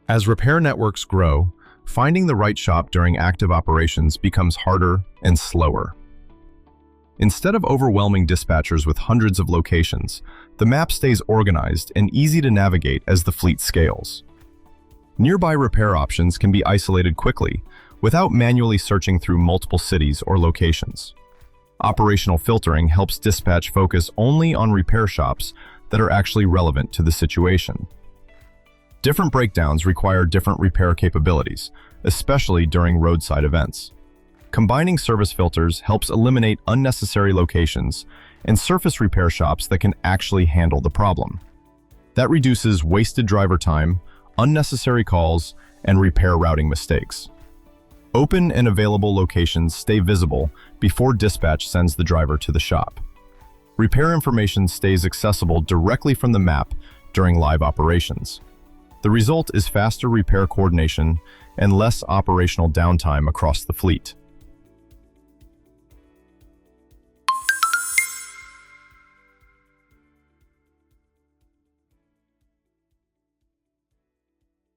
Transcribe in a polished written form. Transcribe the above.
As repair networks grow, finding the right shop during active operations becomes harder and slower. Instead of overwhelming dispatchers with hundreds of locations, the map stays organized and easy to navigate as the fleet scales. Nearby repair options can be isolated quickly, without manually searching through multiple cities or locations. Operational filtering helps dispatch focus only on repair shops that are actually relevant to the situation. Different breakdowns require different repair capabilities, especially during roadside events. Combining service filters helps eliminate unnecessary locations and surface repair shops that can actually handle the problem. That reduces wasted driver time, unnecessary calls, and repair routing mistakes. Open and available locations stay visible before dispatch sends the driver to the shop. Repair information stays accessible directly from the map during live operations. The result is faster repair coordination and less operational downtime across the fleet.